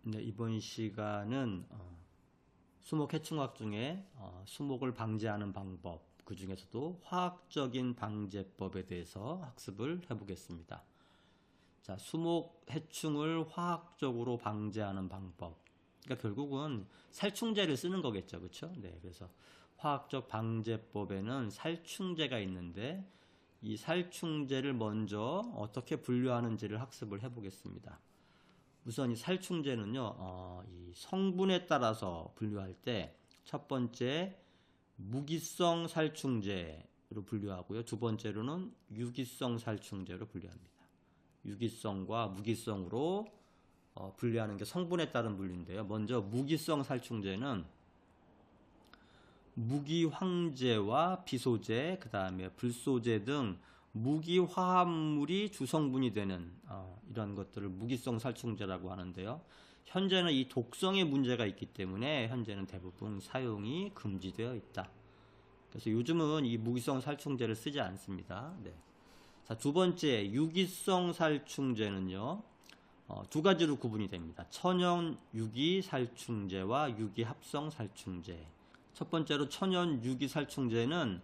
네, 이번 시간은 수목 해충학 중에 수목을 방지하는 방법, 그 중에서도 화학적인 방제법에 대해서 학습을 해보겠습니다. 자, 수목 해충을 화학적으로 방제하는 방법. 그러니까 결국은 살충제를 쓰는 거겠죠, 그렇죠? 네, 그래서 화학적 방제법에는 살충제가 있는데 이 살충제를 먼저 어떻게 분류하는지를 학습을 해보겠습니다. 우선 이 살충제는요, 이 성분에 따라서 분류할 때 첫 번째 무기성 살충제로 분류하고요. 두 번째로는 유기성 살충제로 분류합니다. 유기성과 무기성으로 분류하는 게 성분에 따른 분류인데요. 먼저 무기성 살충제는 무기황제와 비소제, 그 다음에 불소제 등 무기화합물이 주성분이 되는 이런 것들을 무기성 살충제라고 하는데요. 현재는 이 독성에 문제가 있기 때문에 현재는 대부분 사용이 금지되어 있다. 그래서 요즘은 이 무기성 살충제를 쓰지 않습니다. 네. 자, 두 번째 유기성 살충제는요. 두 가지로 구분이 됩니다. 천연 유기 살충제와 유기 합성 살충제. 첫 번째로 천연 유기 살충제는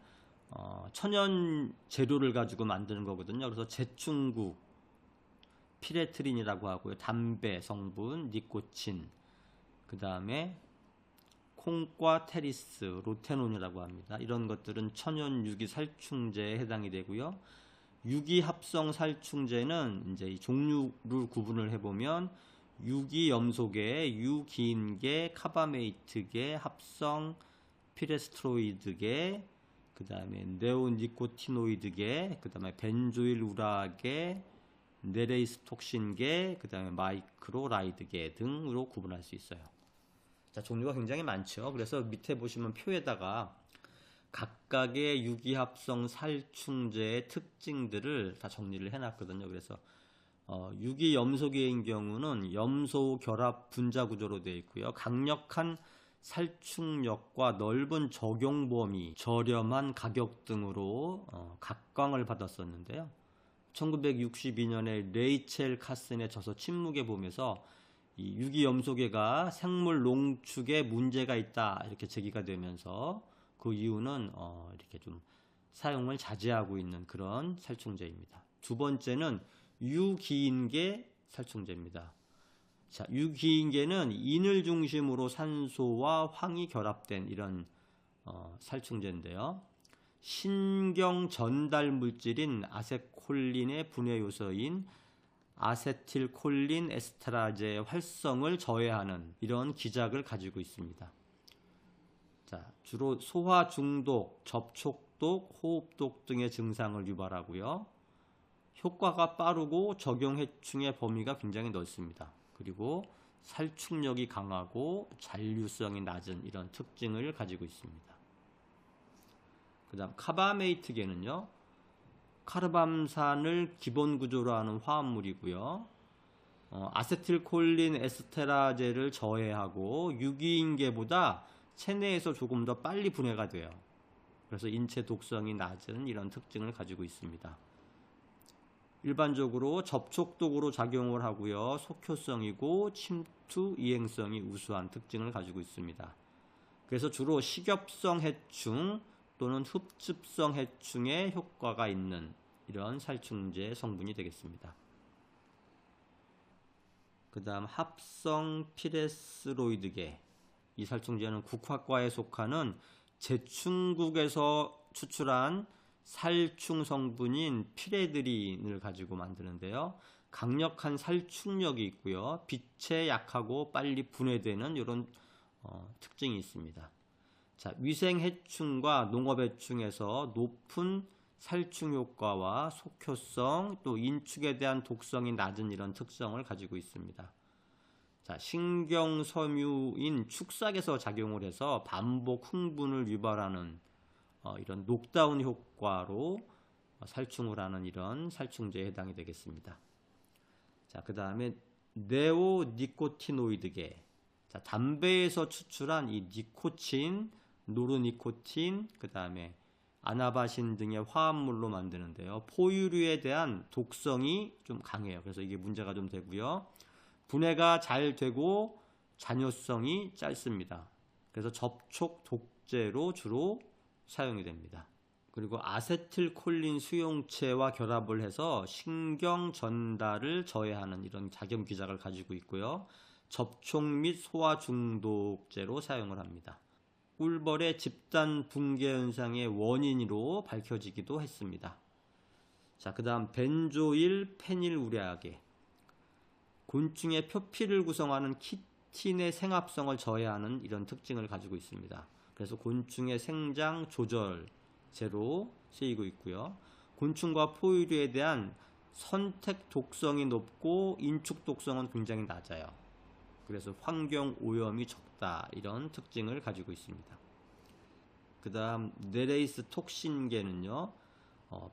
천연 재료를 가지고 만드는 거거든요. 그래서 제충국, 피레트린이라고 하고요. 담배 성분, 니코틴, 그 다음에 콩과 테리스, 로테논이라고 합니다. 이런 것들은 천연 유기 살충제에 해당이 되고요. 유기 합성 살충제는 이제 이 종류를 구분을 해보면 유기염소계, 유기인계, 카바메이트계, 합성 피레스테로이드계, 그 다음에 네오니코티노이드계, 그 다음에 벤조일 우라계, 네레이스톡신계, 그 다음에 마이크로라이드계 등으로 구분할 수 있어요. 자, 종류가 굉장히 많죠. 그래서 밑에 보시면 표에다가 각각의 유기합성 살충제의 특징들을 다 정리를 해놨거든요. 그래서 유기염소계인 경우는 염소 결합 분자 구조로 되어 있고요. 강력한 살충력과 넓은 적용 범위, 저렴한 가격 등으로 각광을 받았었는데요. 1962년에 레이첼 카슨의 저서 침묵에 보면서 이 유기염소계가 생물 농축에 문제가 있다 이렇게 제기가 되면서 그 이유는 이렇게 좀 사용을 자제하고 있는 그런 살충제입니다. 두 번째는 유기인계 살충제입니다. 자, 유기인계는 인을 중심으로 산소와 황이 결합된 이런 살충제인데요. 신경 전달 물질인 아세콜린의 분해 요소인 아세틸콜린 에스테라제의 활성을 저해하는 이런 기작을 가지고 있습니다. 자, 주로 소화 중독, 접촉독, 호흡독 등의 증상을 유발하고요. 효과가 빠르고 적용 해충의 범위가 굉장히 넓습니다. 그리고 살충력이 강하고 잔류성이 낮은 이런 특징을 가지고 있습니다. 그 다음 카바메이트계는요. 카르밤산을 기본 구조로 하는 화합물이고요. 아세틸콜린 에스테라제를 저해하고 유기인계보다 체내에서 조금 더 빨리 분해가 돼요. 그래서 인체 독성이 낮은 이런 특징을 가지고 있습니다. 일반적으로 접촉독으로 작용을 하고요. 속효성이고 침투 이행성이 우수한 특징을 가지고 있습니다. 그래서 주로 식엽성 해충 또는 흡즙성 해충에 효과가 있는 이런 살충제 성분이 되겠습니다. 그 다음 합성 피레스로이드계, 이 살충제는 국화과에 속하는 제충국에서 추출한 살충 성분인 피레드린을 가지고 만드는데요. 강력한 살충력이 있고요. 빛에 약하고 빨리 분해되는 이런 특징이 있습니다. 자, 위생 해충과 농업 해충에서 높은 살충 효과와 속효성, 또 인축에 대한 독성이 낮은 이런 특성을 가지고 있습니다. 자, 신경섬유인 축삭에서 작용을 해서 반복 흥분을 유발하는 이런 녹다운 효과로 살충을 하는 이런 살충제에 해당이 되겠습니다. 자, 그 다음에 네오니코티노이드계. 자, 담배에서 추출한 이 니코틴, 노르니코틴, 그 다음에 아나바신 등의 화합물로 만드는데요. 포유류에 대한 독성이 좀 강해요. 그래서 이게 문제가 좀 되고요. 분해가 잘 되고 잔여성이 짧습니다. 그래서 접촉 독제로 주로 사용이 됩니다. 그리고 아세틸콜린 수용체와 결합을 해서 신경 전달을 저해하는 이런 작용 기작을 가지고 있고요. 접촉 및 소화 중독제로 사용을 합니다. 꿀벌의 집단 붕괴 현상의 원인으로 밝혀지기도 했습니다. 자, 그 다음 벤조일 페닐우레아계. 곤충의 표피를 구성하는 키틴의 생합성을 저해하는 이런 특징을 가지고 있습니다. 그래서 곤충의 생장 조절제로 쓰이고 있고요. 곤충과 포유류에 대한 선택 독성이 높고 인축 독성은 굉장히 낮아요. 그래서 환경 오염이 적다, 이런 특징을 가지고 있습니다. 그 다음 네레이스 톡신계는요,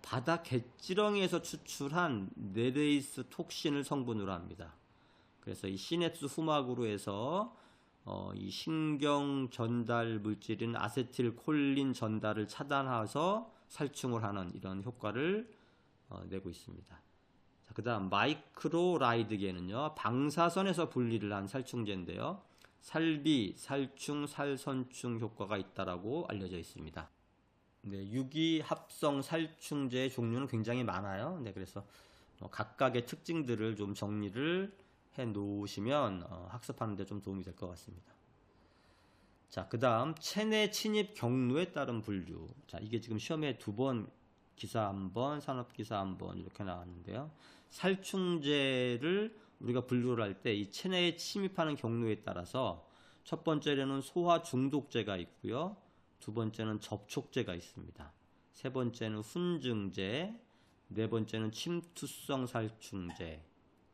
바다 갯지렁이에서 추출한 네레이스 톡신을 성분으로 합니다. 그래서 이 시냅스 후막으로 해서 이 신경 전달 물질인 아세틸콜린 전달을 차단해서 살충을 하는 이런 효과를 내고 있습니다. 그 다음 마이크로라이드계는요, 방사선에서 분리를 한 살충제인데요, 살비, 살충, 살선충 효과가 있다라고 알려져 있습니다. 네, 유기합성 살충제의 종류는 굉장히 많아요. 네, 그래서 각각의 특징들을 좀 정리를 해 놓으시면 학습하는 데 좀 도움이 될 것 같습니다. 자, 그 다음 체내 침입 경로에 따른 분류. 자, 이게 지금 시험에 2번, 기사 1번, 산업기사 1번 이렇게 나왔는데요. 살충제를 우리가 분류를 할 때 이 체내에 침입하는 경로에 따라서 첫 번째로는 소화 중독제가 있고요. 두 번째는 접촉제가 있습니다. 세 번째는 훈증제, 네 번째는 침투성 살충제,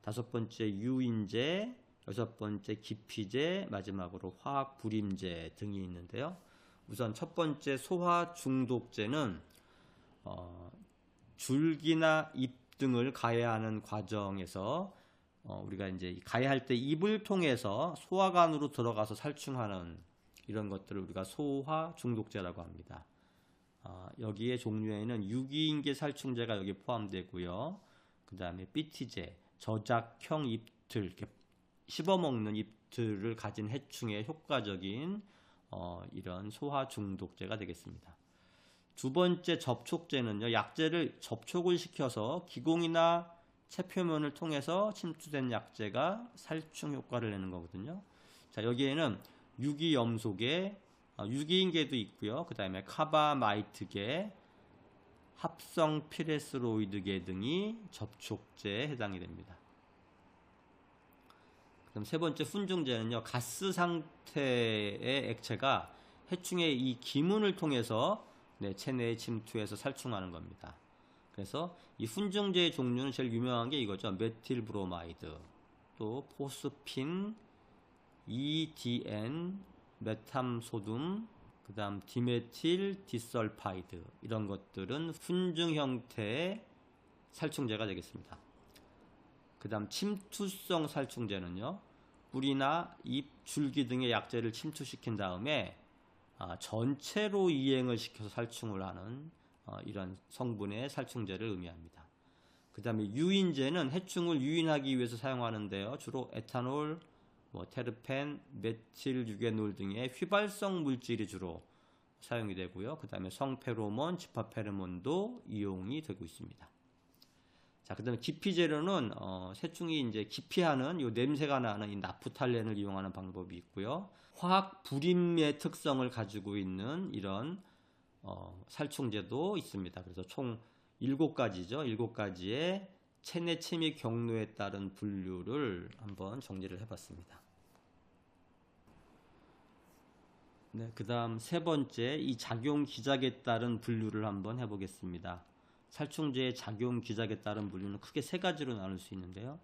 다섯 번째 유인제, 여섯 번째 기피제, 마지막으로 화학 불임제 등이 있는데요. 우선 첫 번째 소화 중독제는 줄기나 잎 등을 가해하는 과정에서 우리가 이제 가해할 때 입을 통해서 소화관으로 들어가서 살충하는 이런 것들을 우리가 소화 중독제라고 합니다. 여기에 종류에는 유기인계 살충제가 여기 포함되고요. 그 다음에 삐티제, 저작형 잎틀, 이렇게 씹어먹는 잎틀을 가진 해충에 효과적인 이런 소화 중독제가 되겠습니다. 두 번째 접촉제는요, 약제를 접촉을 시켜서 기공이나 체표면을 통해서 침투된 약제가 살충 효과를 내는 거거든요. 자, 여기에는 유기염소계, 유기인계도 있고요. 그 다음에 카바마이트계, 합성 피레스로이드계 등이 접촉제에 해당이 됩니다. 그럼 세 번째 훈증제는요, 가스 상태의 액체가 해충의 이 기문을 통해서 체내에 침투해서 살충하는 겁니다. 그래서 이 훈증제의 종류는 제일 유명한 게 이거죠. 메틸브로마이드, 또 포스핀, EDN, 메탐소듐, 그 다음 디메틸 디설파이드, 이런 것들은 훈증 형태의 살충제가 되겠습니다. 그 다음 침투성 살충제는요, 뿌리나 잎, 줄기 등의 약재를 침투시킨 다음에 전체로 이행을 시켜서 살충을 하는 이런 성분의 살충제를 의미합니다. 그 다음에 유인제는 해충을 유인하기 위해서 사용하는데요, 주로 에탄올, 테르펜, 메틸 유게놀 등의 휘발성 물질이 주로 사용이 되고요. 그 다음에 성페로몬, 지파페로몬도 이용이 되고 있습니다. 자, 그 다음에 기피제로는 새충이 이제 기피하는 요 냄새가 나는 이 나프탈렌을 이용하는 방법이 있고요. 화학 불임의 특성을 가지고 있는 이런 살충제도 있습니다. 그래서 총 7가지죠. 7가지의 체내 침입 경로에 따른 분류를 한번 정리를 해봤습니다. 네, 그 다음 세 번째, 이 작용 기작에 따른 분류를 한번 해보겠습니다. 살충제의 작용 기작에 따른 분류는 크게 3가지로 나눌 수 있는데요.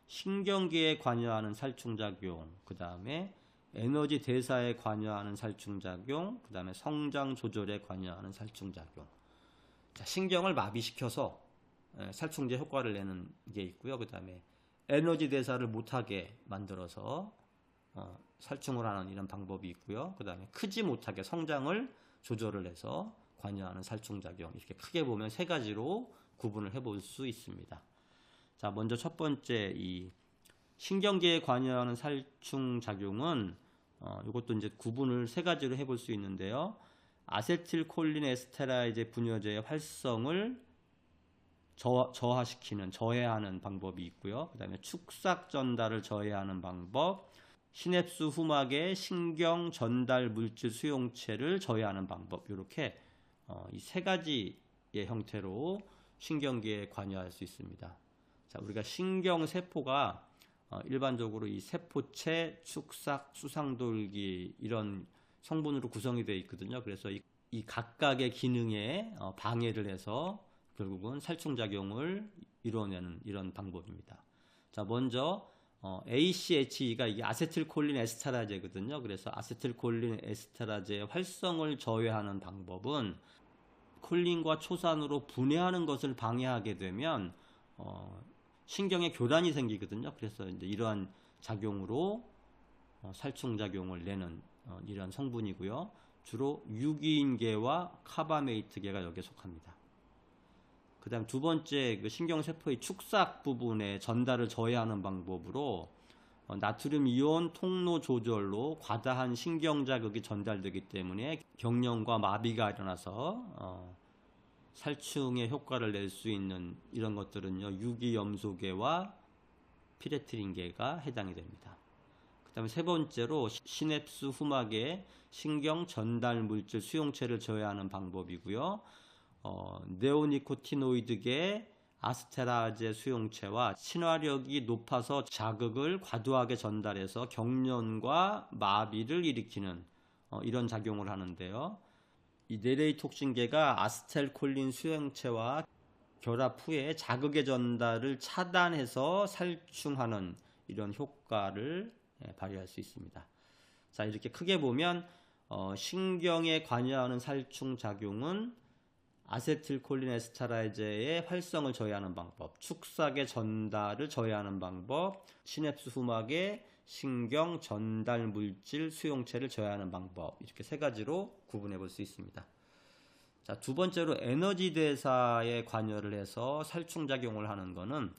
신경계에 관여하는 살충작용, 그 다음에 에너지 대사에 관여하는 살충작용, 그 다음에 성장 조절에 관여하는 살충작용. 자, 신경을 마비시켜서 살충제 효과를 내는 게 있고요. 그 다음에 에너지 대사를 못하게 만들어서 살충을 하는 이런 방법이 있고요. 그 다음에 크지 못하게 성장을 조절을 해서 관여하는 살충작용, 이렇게 크게 보면 3가지로 구분을 해볼 수 있습니다. 자, 먼저 첫 번째 이 신경계에 관여하는 살충 작용은 이것도 이제 구분을 세 가지로 해볼 수 있는데요. 아세틸콜린 에스테라이제 분여제의 활성을 저해하는 방법이 있고요. 그 다음에 축삭 전달을 저해하는 방법, 시냅스 후막의 신경 전달 물질 수용체를 저해하는 방법, 이렇게 이 세 가지의 형태로 신경계에 관여할 수 있습니다. 자, 우리가 신경세포가 일반적으로 이 세포체, 축삭, 수상돌기 이런 성분으로 구성이 되어 있거든요. 그래서 이 각각의 기능에 방해를 해서 결국은 살충작용을 이루어내는 이런 방법입니다. 자, 먼저 ACHE가 이게 아세틸콜린 에스테라제거든요. 그래서 아세틸콜린 에스테라제의 활성을 저해하는 방법은 콜린과 초산으로 분해하는 것을 방해하게 되면 신경에 교란이 생기거든요. 그래서 이제 이러한 작용으로 살충작용을 내는 이러한 성분이고요. 주로 유기인계와 카바메이트계가 여기에 속합니다. 그 다음 두 번째, 그 신경세포의 축삭 부분에 전달을 저해하는 방법으로 나트륨 이온 통로 조절로 과다한 신경자극이 전달되기 때문에 경련과 마비가 일어나서 살충의 효과를 낼 수 있는 이런 것들은요, 유기염소계와 피레트린계가 해당이 됩니다. 그 다음에 세 번째로 시냅스 후막의 신경 전달 물질 수용체를 저해하는 방법이고요. 네오니코티노이드계 아스테라제 수용체와 친화력이 높아서 자극을 과도하게 전달해서 경련과 마비를 일으키는 이런 작용을 하는데요. 이 네레이톡신계가 아스텔콜린 수용체와 결합 후에 자극의 전달을 차단해서 살충하는 이런 효과를 발휘할 수 있습니다. 자, 이렇게 크게 보면 신경에 관여하는 살충 작용은 아세틸콜린 에스테라이제의 활성을 저해하는 방법, 축삭의 전달을 저해하는 방법, 시냅스 후막의 신경 전달 물질 수용체를 저해하는 방법, 이렇게 세 가지로 구분해 볼 수 있습니다. 자, 두 번째로 에너지 대사에 관여를 해서 살충작용을 하는 것은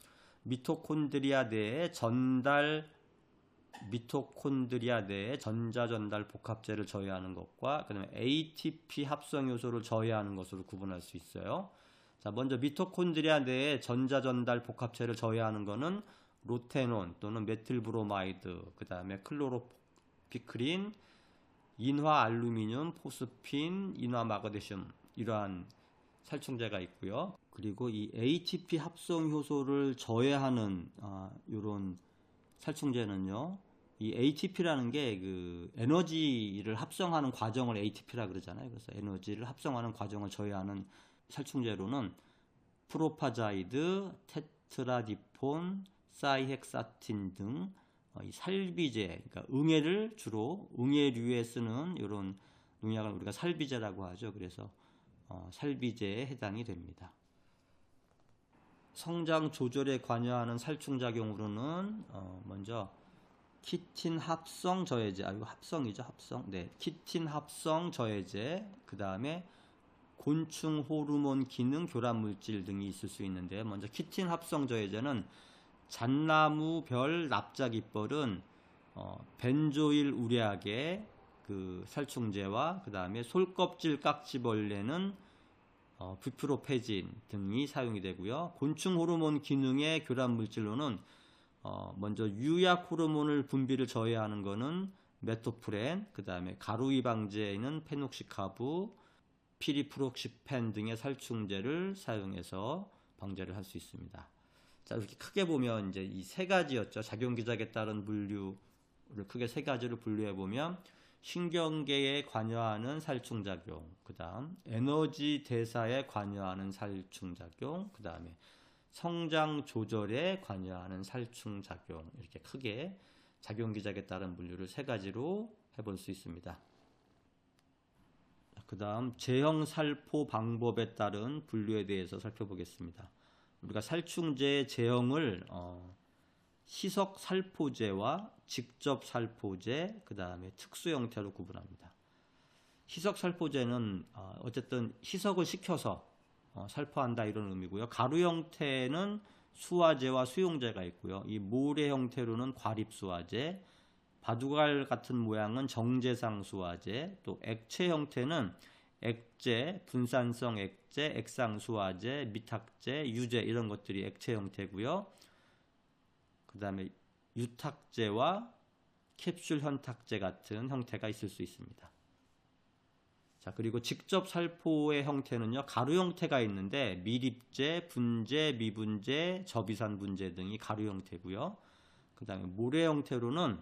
미토콘드리아 내에 전자전달 복합제를 저해하는 것과 그다음에 ATP 합성 요소를 저해하는 것으로 구분할 수 있어요. 자, 먼저 미토콘드리아 내에 전자전달 복합체를 저해하는 것은 로테논 또는 메틸브로마이드, 그다음에 클로로피크린, 인화 알루미늄, 포스핀, 인화 마그네슘, 이러한 살충제가 있고요. 그리고 이 ATP 합성 효소를 저해하는 이런 살충제는요, 이 ATP라는 게 그 에너지를 합성하는 과정을 ATP라 그러잖아요. 그래서 에너지를 합성하는 과정을 저해하는 살충제로는 프로파자이드, 테트라디폰, 사이헥사틴 등 이 살비제, 그러니까 응애를 주로 응애류에 쓰는 이런 농약을 우리가 살비제라고 하죠. 그래서 살비제에 해당이 됩니다. 성장 조절에 관여하는 살충작용으로는 먼저 키틴 합성 저해제, 이거 합성이죠, 합성. 네, 키틴 합성 저해제, 그 다음에 곤충 호르몬 기능 교란 물질 등이 있을 수 있는데, 먼저 키틴 합성 저해제는 잣나무별 납작이벌은 벤조일 우레아계 그 살충제와 그 다음에 솔껍질 깍지벌레는 부프로페진 등이 사용이 되고요. 곤충 호르몬 기능의 교란 물질로는 먼저 유약 호르몬을 분비를 저해하는 것은 메토프렌, 그 다음에 가루이 방제에는 페녹시카브, 피리프록시펜 등의 살충제를 사용해서 방제를 할 수 있습니다. 자, 이렇게 크게 보면 이제 이 세 가지였죠. 작용기작에 따른 분류를 크게 세 가지로 분류해 보면 신경계에 관여하는 살충작용, 그 다음 에너지 대사에 관여하는 살충작용, 그 다음에 성장 조절에 관여하는 살충작용, 이렇게 크게 작용기작에 따른 분류를 세 가지로 해볼 수 있습니다. 그 다음 제형살포 방법에 따른 분류에 대해서 살펴보겠습니다. 우리가 살충제의 제형을 희석살포제와 직접살포제, 그 다음에 특수형태로 구분합니다. 희석살포제는 어쨌든 희석을 시켜서 살포한다 이런 의미고요. 가루 형태는 수화제와 수용제가 있고요. 이 모래 형태로는 과립수화제, 바둑알 같은 모양은 정제상 수화제, 또 액체 형태는 액제, 분산성 액제, 액상수화제, 미탁제, 유제 이런 것들이 액체 형태고요. 그 다음에 유탁제와 캡슐 현탁제 같은 형태가 있을 수 있습니다. 자, 그리고 직접 살포의 형태는요, 가루 형태가 있는데 미립제, 분제, 미분제, 접이산 분제 등이 가루 형태고요. 그 다음에 모래 형태로는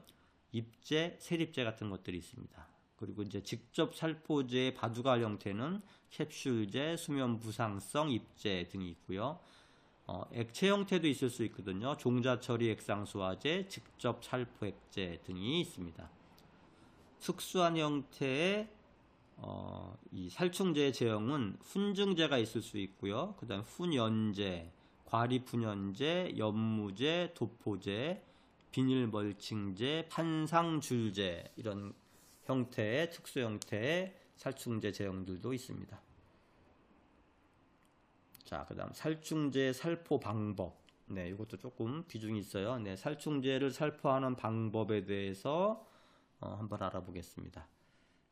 입제, 세립제 같은 것들이 있습니다. 그리고 이제 직접 살포제의 바둑알 형태는 캡슐제, 수면 부상성 입제 등이 있고요. 액체 형태도 있을 수 있거든요. 종자 처리 액상수화제, 직접 살포 액제 등이 있습니다. 특수한 형태의 이 살충제의 제형은 훈증제가 있을 수 있고요. 그 다음 훈연제, 과립훈연제, 연무제, 도포제, 비닐멀칭제, 판상줄제 이런 형태의 특수 형태의 살충제 제형들도 있습니다. 자, 그 다음 살충제 살포 방법. 네, 이것도 조금 비중이 있어요. 네, 살충제를 살포하는 방법에 대해서 한번 알아보겠습니다.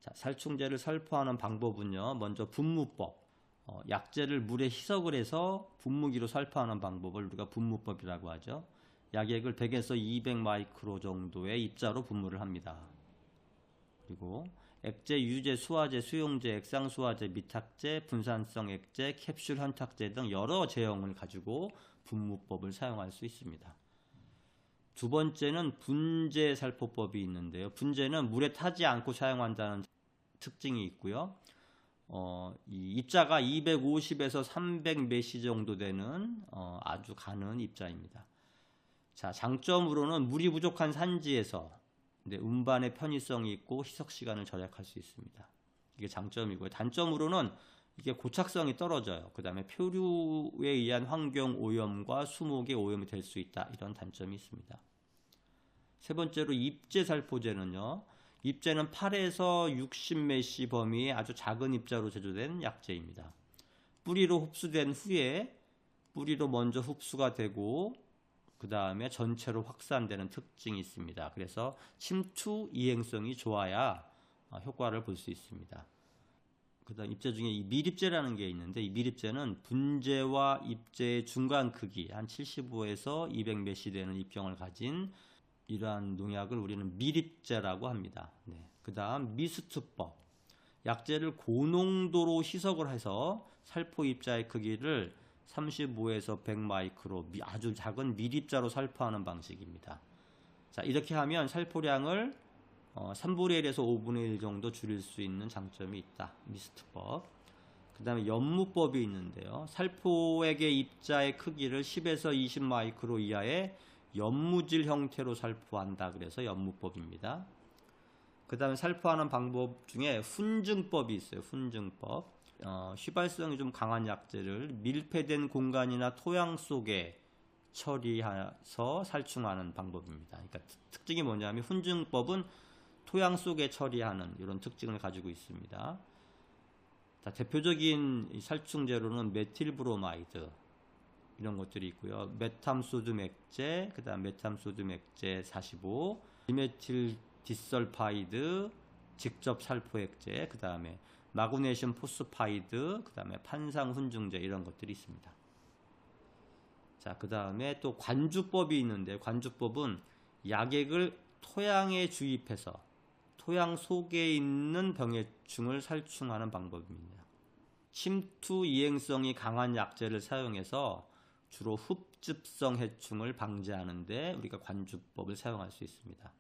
자, 살충제를 살포하는 방법은요, 먼저 분무법. 약제를 물에 희석을 해서 분무기로 살포하는 방법을 우리가 분무법이라고 하죠. 약액을 100에서 200 마이크로 정도의 입자로 분무를 합니다. 그리고 액제, 유제, 수화제, 수용제, 액상수화제, 미탁제, 분산성 액제, 캡슐 현탁제 등 여러 제형을 가지고 분무법을 사용할 수 있습니다. 두 번째는 분제 살포법이 있는데요. 분제는 물에 타지 않고 사용한다는 특징이 있고요. 이 입자가 250에서 300 메시 정도 되는 아주 가는 입자입니다. 자, 장점으로는 물이 부족한 산지에서 운반의 편의성이 있고 희석 시간을 절약할 수 있습니다. 이게 장점이고요. 단점으로는 이게 고착성이 떨어져요. 그 다음에 표류에 의한 환경 오염과 수목의 오염이 될 수 있다. 이런 단점이 있습니다. 세 번째로 입제 살포제는요. 입제는 8에서 60메시 범위의 아주 작은 입자로 제조된 약제입니다. 뿌리로 흡수된 후에 뿌리로 먼저 흡수가 되고 그 다음에 전체로 확산되는 특징이 있습니다. 그래서 침투 이행성이 좋아야 효과를 볼 수 있습니다. 그 다음 입제 중에 이 미립제라는 게 있는데 이 미립제는 분제와 입제의 중간 크기 한 75에서 200메시 되는 입경을 가진 이러한 농약을 우리는 미립제라고 합니다. 네. 그 다음 미스트법. 약제를 고농도로 희석을 해서 살포 입자의 크기를 35에서 100 마이크로 아주 작은 미립자로 살포하는 방식입니다. 자, 이렇게 하면 살포량을 3분의 1에서 5분의 1 정도 줄일 수 있는 장점이 있다. 미스트법. 그 다음에 연무법이 있는데요. 살포액의 입자의 크기를 10에서 20 마이크로 이하의 연무질 형태로 살포한다. 그래서 연무법입니다. 그 다음에 살포하는 방법 중에 훈증법이 있어요. 훈증법. 휘발성이 좀 강한 약제를 밀폐된 공간이나 토양 속에 처리해서 살충하는 방법입니다. 그러니까 특징이 뭐냐면 훈증법은 토양 속에 처리하는 이런 특징을 가지고 있습니다. 자, 대표적인 살충제로는 메틸브로마이드 이런 것들이 있고요. 메탐소듐 액제, 그 다음 메탐소듐 액제 45, 디메틸 디설파이드, 직접 살포 액제, 그 다음에 마그네슘 포스파이드, 그 다음에 판상훈증제 이런 것들이 있습니다. 자, 그 다음에 또 관주법이 있는데 관주법은 약액을 토양에 주입해서 토양 속에 있는 병해충을 살충하는 방법입니다. 침투 이행성이 강한 약제를 사용해서 주로 흡즙성 해충을 방지하는데 우리가 관주법을 사용할 수 있습니다.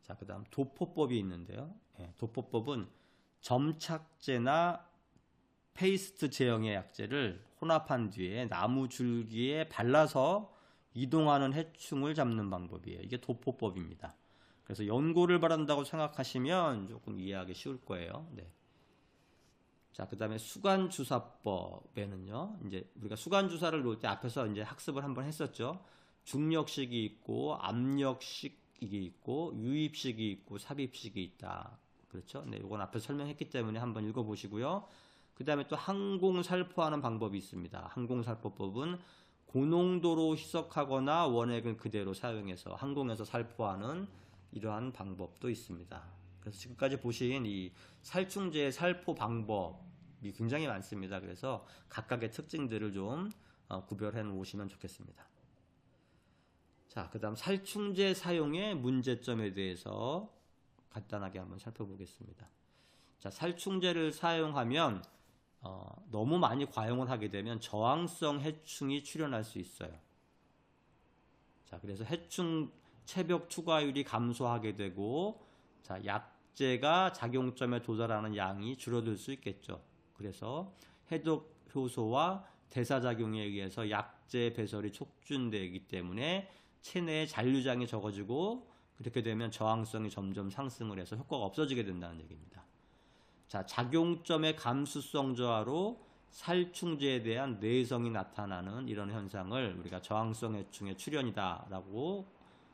자, 그 다음 도포법이 있는데요. 도포법은 점착제나 페이스트 제형의 약제를 혼합한 뒤에 나무 줄기에 발라서 이동하는 해충을 잡는 방법이에요. 이게 도포법입니다. 그래서 연고를 바른다고 생각하시면 조금 이해하기 쉬울 거예요. 네. 자, 그 다음에 수간주사법에는요, 이제 우리가 수간주사를 놓을 때 앞에서 이제 학습을 한번 했었죠. 중력식이 있고, 압력식이 있고, 유입식이 있고, 삽입식이 있다. 그렇죠? 네, 이건 앞에서 설명했기 때문에 한번 읽어보시고요. 그 다음에 또 항공살포하는 방법이 있습니다. 항공살포법은 고농도로 희석하거나 원액을 그대로 사용해서 항공에서 살포하는 이러한 방법도 있습니다. 그래서 지금까지 보신 이 살충제의 살포 방법이 굉장히 많습니다. 그래서 각각의 특징들을 좀 구별해 놓으시면 좋겠습니다. 자, 그 다음 살충제 사용의 문제점에 대해서 간단하게 한번 살펴보겠습니다. 자, 살충제를 사용하면 너무 많이 과용을 하게 되면 저항성 해충이 출현할 수 있어요. 자, 그래서 해충 체벽 투과율이 감소하게 되고, 자, 약제가 작용점에 도달하는 양이 줄어들 수 있겠죠. 그래서 해독 효소와 대사작용에 의해서 약제 배설이 촉진되기 때문에 체내의 잔류량이 적어지고, 그렇게 되면 저항성이 점점 상승을 해서 효과가 없어지게 된다는 얘기입니다. 자, 작용점의 감수성 저하로 살충제에 대한 내성이 나타나는 이런 현상을 우리가 저항성 해충의 출현이다 라고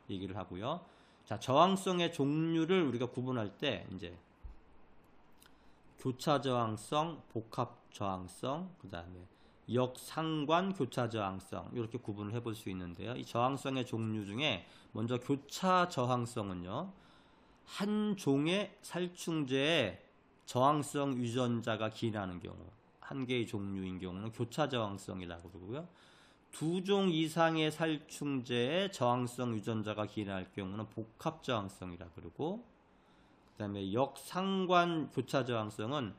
얘기를 하고요. 자, 저항성의 종류를 우리가 구분할 때 이제 교차 저항성, 복합 저항성, 그 다음에 역상관 교차 저항성 이렇게 구분을 해볼 수 있는데요. 이 저항성의 종류 중에 먼저 교차 저항성은요, 한 종의 살충제에 저항성 유전자가 기인하는 경우, 한 개의 종류인 경우는 교차 저항성이라고 그러고요. 두 종 이상의 살충제에 저항성 유전자가 기인할 경우는 복합 저항성이라고 그러고, 그 다음에 역상관 교차 저항성은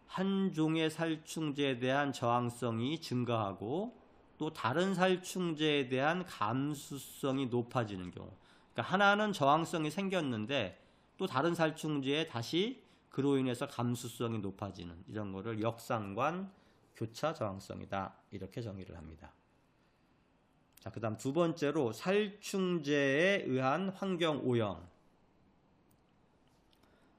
한 종의 살충제에 대한 저항성이 증가하고 또 다른 살충제에 대한 감수성이 높아지는 경우, 그러니까 하나는 저항성이 생겼는데 또 다른 살충제에 다시 그로 인해서 감수성이 높아지는 이런 거를 역상관 교차 저항성이다 이렇게 정의를 합니다. 자, 그 다음 두 번째로 살충제에 의한 환경 오염.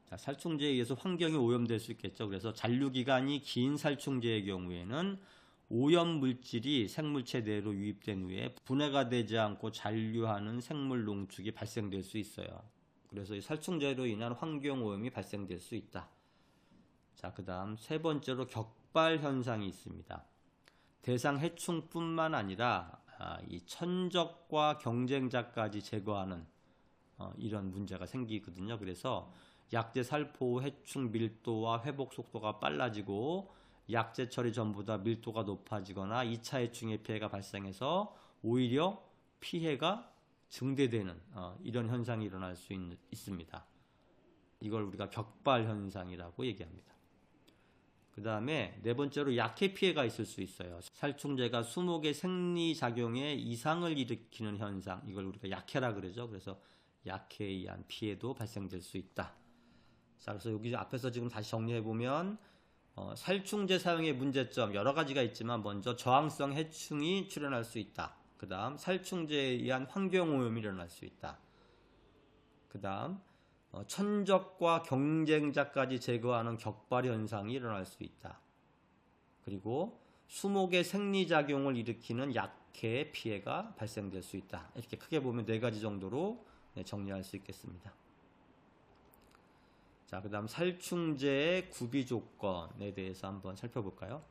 자, 살충제에 의해서 환경이 오염될 수 있겠죠. 그래서 잔류기간이 긴 살충제의 경우에는 오염 물질이 생물체 내로 유입된 후에 분해가 되지 않고 잔류하는 생물 농축이 발생될 수 있어요. 그래서 이 살충제로 인한 환경 오염이 발생될 수 있다. 자, 그 다음 세 번째로 격발 현상이 있습니다. 대상 해충뿐만 아니라 이 천적과 경쟁자까지 제거하는 이런 문제가 생기거든요. 그래서 약제 살포 해충 밀도와 회복 속도가 빨라지고 약제 처리 전보다 밀도가 높아지거나 2차 해충의 피해가 발생해서 오히려 피해가 증대되는 이런 현상이 일어날 수 있습니다. 이걸 우리가 격발 현상이라고 얘기합니다. 그 다음에 네 번째로 약해 피해가 있을 수 있어요. 살충제가 수목의 생리작용에 이상을 일으키는 현상, 이걸 우리가 약해라 그러죠. 그래서 약해에 의한 피해도 발생될 수 있다. 자, 그래서 여기 앞에서 지금 다시 정리해보면 살충제 사용의 문제점 여러 가지가 있지만 먼저 저항성 해충이 출현할 수 있다. 그 다음 살충제에 의한 환경오염이 일어날 수 있다. 그 다음 천적과 경쟁자까지 제거하는 격발 현상이 일어날 수 있다. 그리고 수목의 생리작용을 일으키는 약해의 피해가 발생될 수 있다. 이렇게 크게 보면 네 가지 정도로 정리할 수 있겠습니다. 자, 그 다음 살충제의 구비 조건에 대해서 한번 살펴볼까요?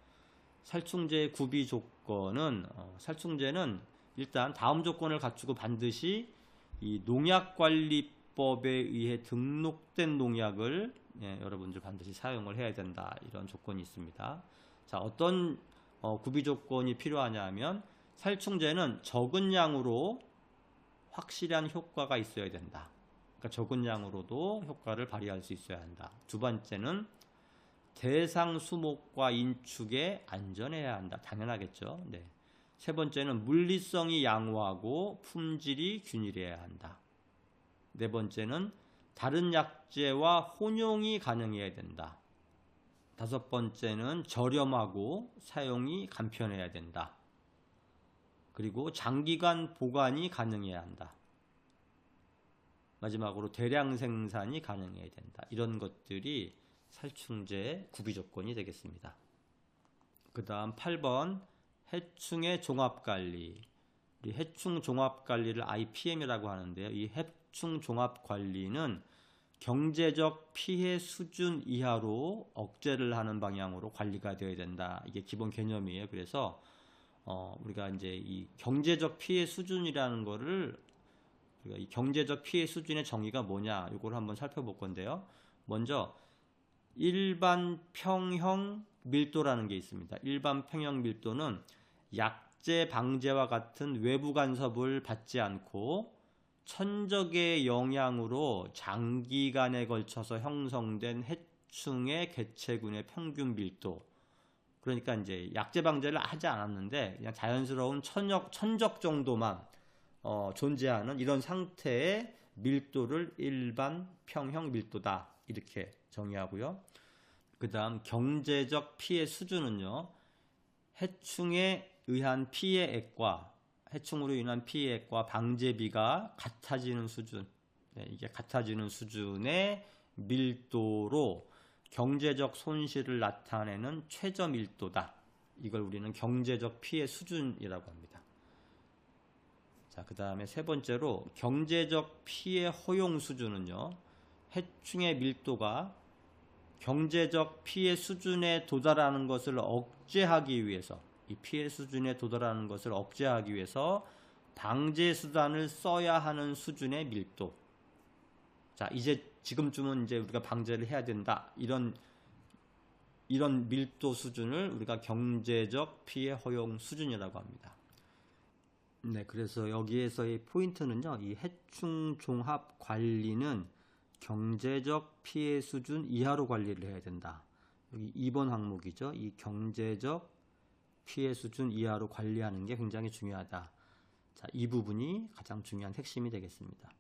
살충제의 구비 조건은 살충제는 일단 다음 조건을 갖추고 반드시 이 농약관리법에 의해 등록된 농약을 여러분들 반드시 사용을 해야 된다. 이런 조건이 있습니다. 자, 어떤 구비 조건이 필요하냐 하면 살충제는 적은 양으로 확실한 효과가 있어야 된다. 그러니까 적은 양으로도 효과를 발휘할 수 있어야 한다. 두 번째는 대상 수목과 인축에 안전해야 한다. 당연하겠죠. 네. 세 번째는 물리성이 양호하고 품질이 균일해야 한다. 네 번째는 다른 약제와 혼용이 가능해야 된다. 다섯 번째는 저렴하고 사용이 간편해야 된다. 그리고 장기간 보관이 가능해야 한다. 마지막으로 대량 생산이 가능해야 된다. 이런 것들이 살충제의 구비 조건이 되겠습니다. 그 다음 8번 해충의 종합관리. 우리 해충 종합관리를 IPM이라고 하는데요. 이 해충 종합관리는 경제적 피해 수준 이하로 억제를 하는 방향으로 관리가 되어야 된다. 이게 기본 개념이에요. 그래서 우리가 이제 이 경제적 피해 수준이라는 거를 우리가 이 경제적 피해 수준의 정의가 뭐냐 이걸 한번 살펴볼 건데요. 먼저 일반 평형 밀도라는 게 있습니다. 일반 평형 밀도는 약재 방제와 같은 외부 간섭을 받지 않고 천적의 영향으로 장기간에 걸쳐서 형성된 해충의 개체군의 평균 밀도. 그러니까 이제 약재 방제를 하지 않았는데 그냥 자연스러운 천적 정도만 존재하는 이런 상태의 밀도를 일반 평형 밀도다 이렇게 정의하고요. 그 다음 경제적 피해 수준은요, 해충에 의한 피해액과 해충으로 인한 피해액과 방제비가 같아지는 수준, 이게 같아지는 수준의 밀도로 경제적 손실을 나타내는 최저 밀도다. 이걸 우리는 경제적 피해 수준이라고 합니다. 자, 그 다음에 세 번째로 경제적 피해 허용 수준은요, 해충의 밀도가 경제적 피해 수준에 도달하는 것을 억제하기 위해서, 이 피해 수준에 도달하는 것을 억제하기 위해서 방제 수단을 써야 하는 수준의 밀도. 자, 이제 지금쯤은 이제 우리가 방제를 해야 된다. 이런 밀도 수준을 우리가 경제적 피해 허용 수준이라고 합니다. 네, 그래서 여기에서의 포인트는요, 이 해충 종합 관리는 경제적 피해 수준 이하로 관리를 해야 된다. 여기 2번 항목이죠. 이 경제적 피해 수준 이하로 관리하는 게 굉장히 중요하다. 자, 이 부분이 가장 중요한 핵심이 되겠습니다.